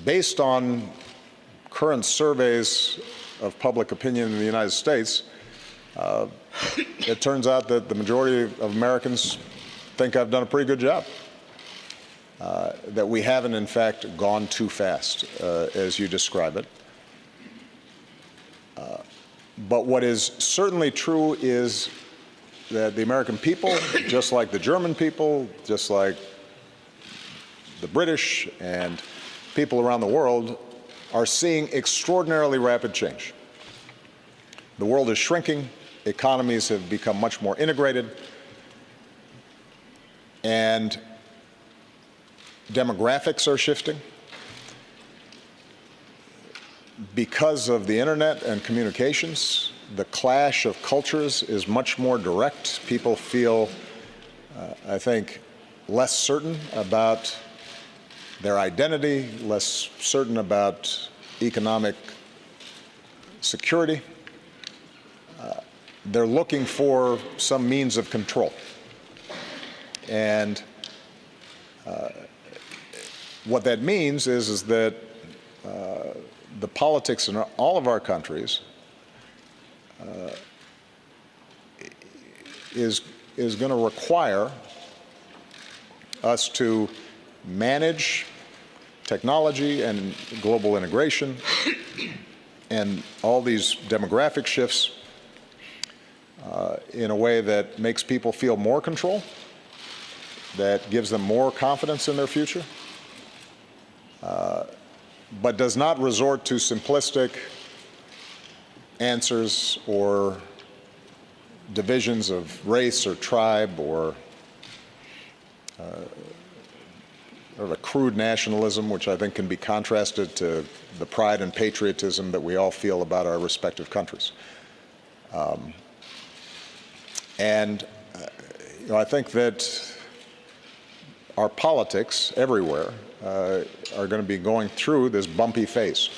based on current surveys of public opinion in the United States, it turns out that the majority of Americans think I've done a pretty good job, that we haven't, in fact, gone too fast, as you describe it. But what is certainly true is that the American people, just like the German people, just like the British and people around the world, are seeing extraordinarily rapid change. The world is shrinking, economies have become much more integrated, and demographics are shifting. Because of the internet and communications, the clash of cultures is much more direct. People feel, I think, less certain about their identity, less certain about economic security. They're looking for some means of control. And what that means is that the politics in all of our countries is going to require us to manage technology and global integration and all these demographic shifts in a way that makes people feel more control, that gives them more confidence in their future, but does not resort to simplistic answers or divisions of race or tribe or a crude nationalism, which I think can be contrasted to the pride and patriotism that we all feel about our respective countries. I think that our politics everywhere are going to be going through this bumpy phase.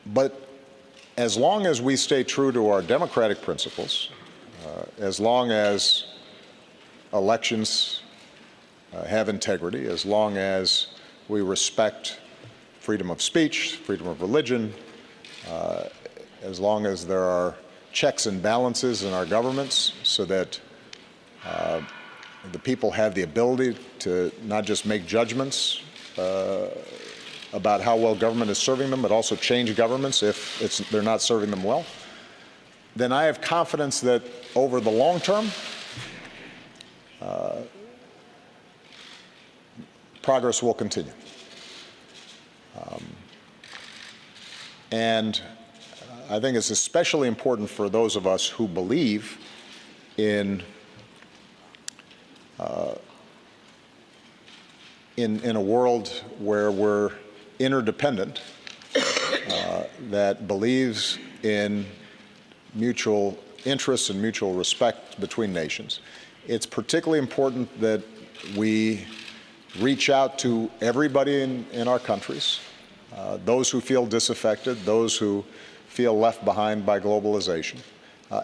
But as long as we stay true to our democratic principles, as long as elections have integrity, as long as we respect freedom of speech, freedom of religion, as long as there are checks and balances in our governments so that the people have the ability to not just make judgments about how well government is serving them, but also change governments if they're not serving them well, then I have confidence that over the long term, progress will continue. And I think it's especially important for those of us who believe in a world where we're interdependent, that believes in mutual interests and mutual respect between nations. It's particularly important that we reach out to everybody in our countries, those who feel disaffected, those who feel left behind by globalization,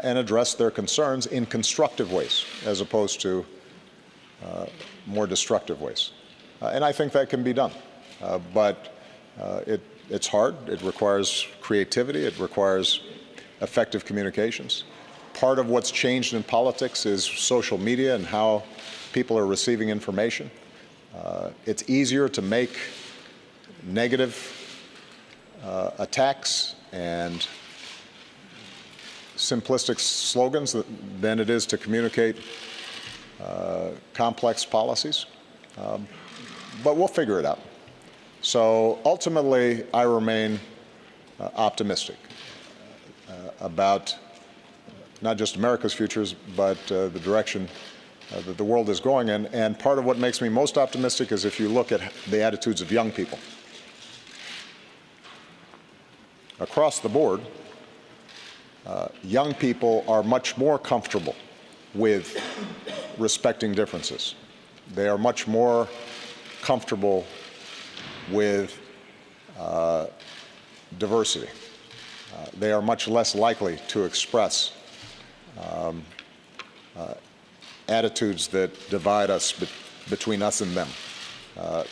and address their concerns in constructive ways as opposed to more destructive ways. And I think that can be done. But it's hard. It requires creativity. It requires effective communications. Part of what's changed in politics is social media and how people are receiving information. It's easier to make negative attacks and simplistic slogans than it is to communicate complex policies. But we'll figure it out. So ultimately, I remain optimistic about not just America's futures, but the direction that the world is going in. And part of what makes me most optimistic is if you look at the attitudes of young people. Across the board, young people are much more comfortable with respecting differences. They are much more comfortable with diversity. They are much less likely to express attitudes that divide us between us and them.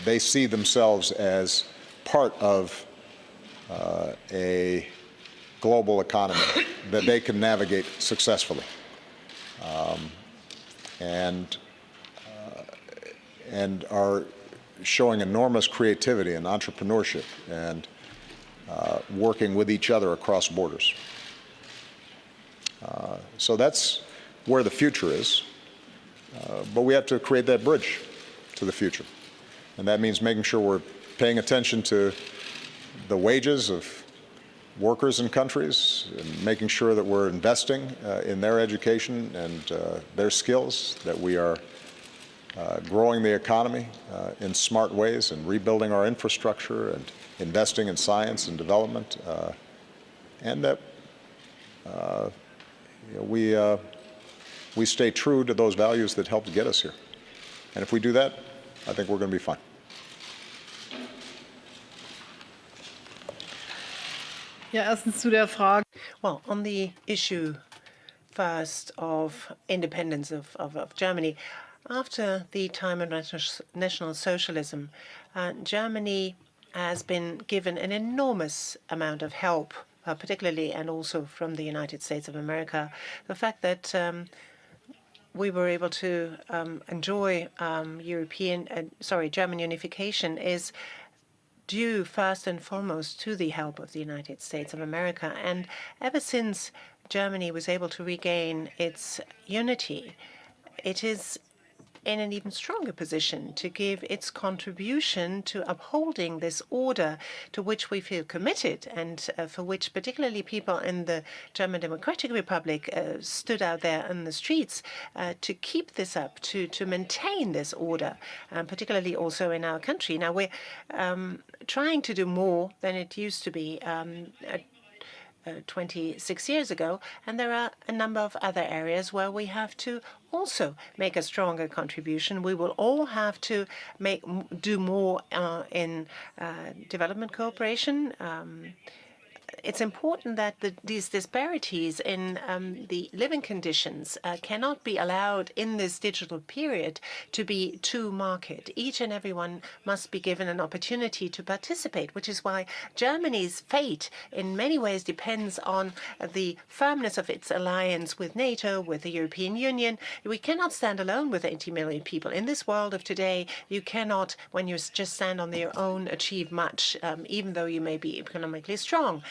they see themselves as part of a global economy that they can navigate successfully. And are showing enormous creativity and entrepreneurship and working with each other across borders. So that's where the future is. But we have to create that bridge to the future. And that means making sure we're paying attention to the wages of workers in countries, and making sure that we're investing in their education and their skills, that we are growing the economy in smart ways and rebuilding our infrastructure and investing in science and development, and that we stay true to those values that helped get us here. And if we do that, I think we're going to be fine. Well, on the issue first of independence of Germany, after the time of National Socialism, Germany has been given an enormous amount of help, particularly and also from the United States of America. The fact that we were able to enjoy German unification is due first and foremost to the help of the United States of America. And ever since Germany was able to regain its unity, it is in an even stronger position to give its contribution to upholding this order to which we feel committed, and for which particularly people in the German Democratic Republic stood out there in the streets to keep this up, to maintain this order, particularly also in our country. Now, we're trying to do more than it used to be 26 years ago, and there are a number of other areas where we have to also make a stronger contribution. We will all have to do more in development cooperation. It's important that these disparities in the living conditions cannot be allowed in this digital period to be too marked. Each and everyone must be given an opportunity to participate, which is why Germany's fate in many ways depends on the firmness of its alliance with NATO, with the European Union. We cannot stand alone with 80 million people. In this world of today, you cannot, when you just stand on your own, achieve much, even though you may be economically strong.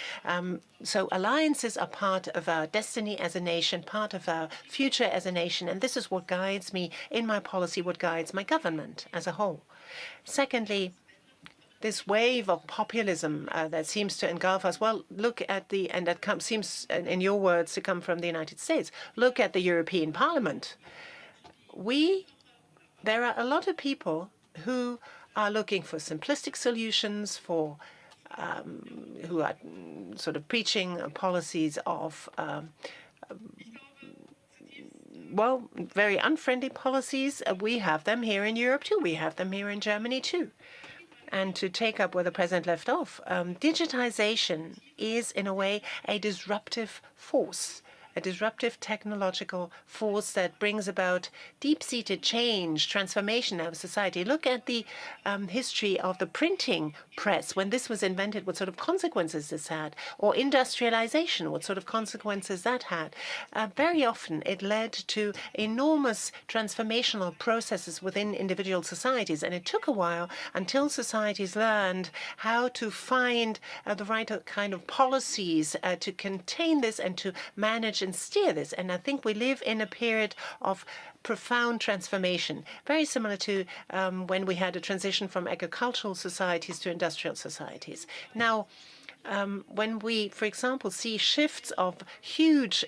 So alliances are part of our destiny as a nation, part of our future as a nation, and this is what guides me in my policy, what guides my government as a whole. Secondly, this wave of populism that seems to engulf us, well, look at and that seems, in your words, to come from the United States. Look at the European Parliament. There are a lot of people who are looking for simplistic solutions, who are sort of preaching policies of, very unfriendly policies. We have them here in Europe too. We have them here in Germany too. And to take up where the president left off, digitization is in a way a disruptive force, a disruptive technological force that brings about deep-seated change, transformation of society. Look at the history of the printing press. When this was invented, what sort of consequences this had, or industrialization, what sort of consequences that had. Very often it led to enormous transformational processes within individual societies, and it took a while until societies learned how to find the right kind of policies to contain this and to manage and steer this. And I think we live in a period of profound transformation, very similar to when we had a transition from agricultural societies to industrial societies. Now, when we, for example, see shifts of huge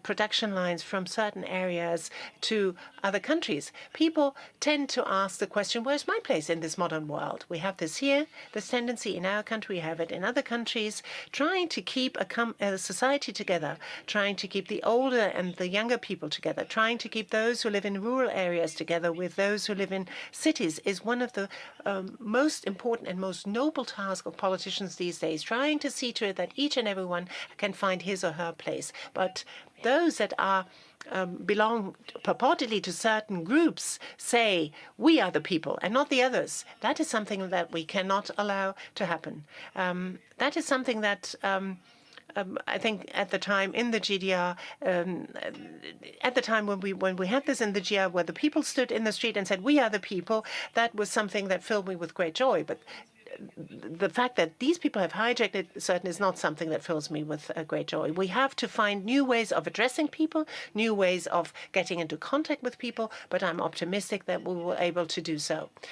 production lines from certain areas to other countries, people tend to ask the question, where's my place in this modern world? We have this here, this tendency in our country, we have it in other countries, trying to keep a society together, trying to keep the older and the younger people together, trying to keep those who live in rural areas together with those who live in cities is one of the most important and most noble tasks of politicians these days, trying to see to it that each and everyone can find his or her place. But those that are belong purportedly to certain groups say we are the people and not the others. That is something that we cannot allow to happen. That is something that I think at the time in the GDR, at the time when we had this in the GDR, where the people stood in the street and said, "We are the people," that was something that filled me with great joy. But the fact that these people have hijacked it certainly is not something that fills me with great joy. We have to find new ways of addressing people, new ways of getting into contact with people, but I'm optimistic that we will be able to do so.